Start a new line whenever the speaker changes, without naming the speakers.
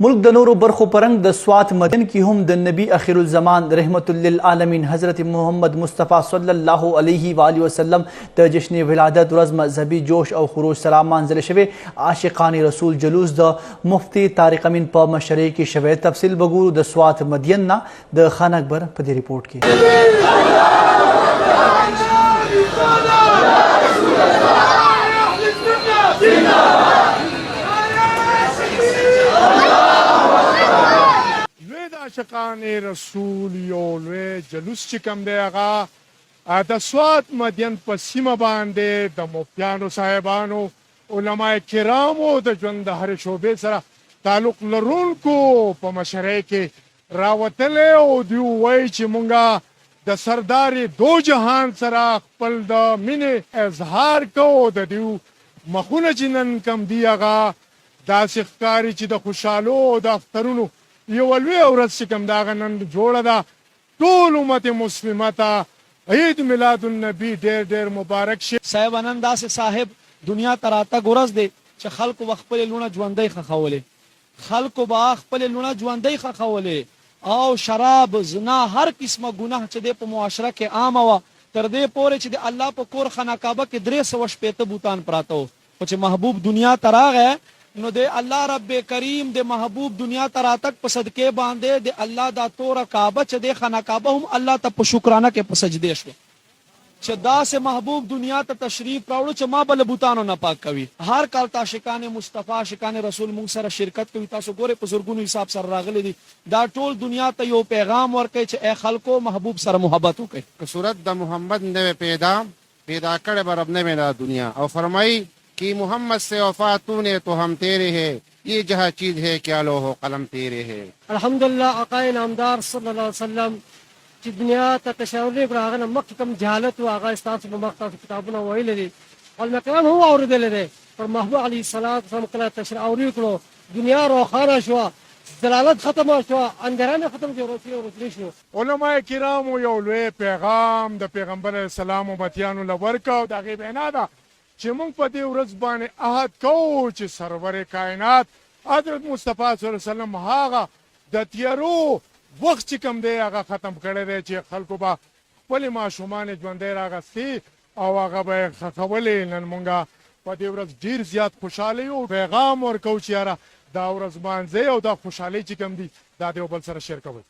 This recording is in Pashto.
मुल्क द नूर बरखो परंग द स्वात मदन की हम द नबी आखिरुल ज़मान रहमतुल लिल आलमीन हज़रत मोहम्मद मुस्तफ़ा सल्लल्लाहु अलैहि वसल्लम द जश्न विलादत रज़ मज़हबी जोश और खरूज सलामान ज़िले शवे आशिक़ानी रसूल जलूस द मुफ्ती तारिक अमीन प मशरे की शवे तफसील बगूर द स्वात मदियन्ना द खान अकबर पदी रिपोर्ट की
आशिक़ान रसूल यो लुए जलूस چې کوم دی هغه د سوات مدین په سیمه باندې د مفتیانو صاحبانو علما کرامو د ژوند د هرې شعبې سره تعلق لرونکو په مشرۍ کې راوتلی او دوی وایي چې مونږ د سردار دو جهان سره خپل د مینې اظهار کوو د دوی مخونه چې نن کوم دي هغه داسې ښکاري چې د خوشحالو او د اخترونو یو لویه ورځ چې کوم د هغه نن جوړه ده ټول امت مسلمه ته عید میلاد النبی ډېر ډېر مبارک شي.
صاحب نن داسې صاحب دنیا ته راتګ ورځ دی چې خلکو به خپلې لوڼه ژوندۍ ښخولې، خلکو به خپلې لوڼه ژوندۍ ښخولې او شراب زنا هر قسمه ګناه چې دی په معاشره کې عامه وه تر دې پورې چې د الله په کور خانه کعبه کې 360 بوتان پراته وو. خو چې محبوب دنیا ته راغی نو د الله رب کریم د محبوب دنیا ته راتګ په صدقې باندې د الله دا توره کعبه چې د خانه کعبه هم الله ته په شکرانه کې په سجدې شوه چې داسې محبوب دنیا ته تشریف راوړو چې ما بل بوتانو نه پاک کوي. هر کال عاشقان مصطفی عاشقان رسول مونږ سره شرکت کوي. تاسو ګورئ په زرګونو حساب سره راغلي دي. دا ټول دنیا ته یو پیغام ورکوي چې ای خلکو محبوب سره محبت وکړئ.
که صورت د محمد نوې پیدا کړې به رب نے میرا دنیا اور فرمائی कि मोहम्मद से वफा तूने तो हम तेरे है ये जहाँ चीज है क्या लो हो कलम तेरे है.
अल्हम्दुलिल्लाह आकाए नामदार सल्लल्लाहु अलैहि वसल्लम چې دنیا ته تشاور کړ هغه مخکې کوم جهالت او هغه ستاسو په مخ تاسو کتابونه ویل دي او کلام هو اوریدل دي پر محبوب علی الصلاه والسلام کله تشریح اوري کړو دنیا روخانه شو دلالت ختم شو اندرانه ختم شو روشي شو.
علما کرام یو لوی پیغام د پیغمبر اسلام امتیانو لورکاو د غیب نه ده چې مونږ په دې ورځ باندې عهد کوو چې سرور کائنات حضرت مصطفی صلی الله علیه وسلم هغه د تیارو وخت چې کوم دی هغه ختم کړی دی چې خلکو به خپلې ماشومان ژوندی راغستي او هغه به یې ښخولې. نن مونږ په دې ورځ ډېر زیات خوشحاله یو پیغام ورکوو چې یاره دا ورځ مانځئ او دا خوشحالۍ چې کوم دي دا د یو بل سره شیر کوئ.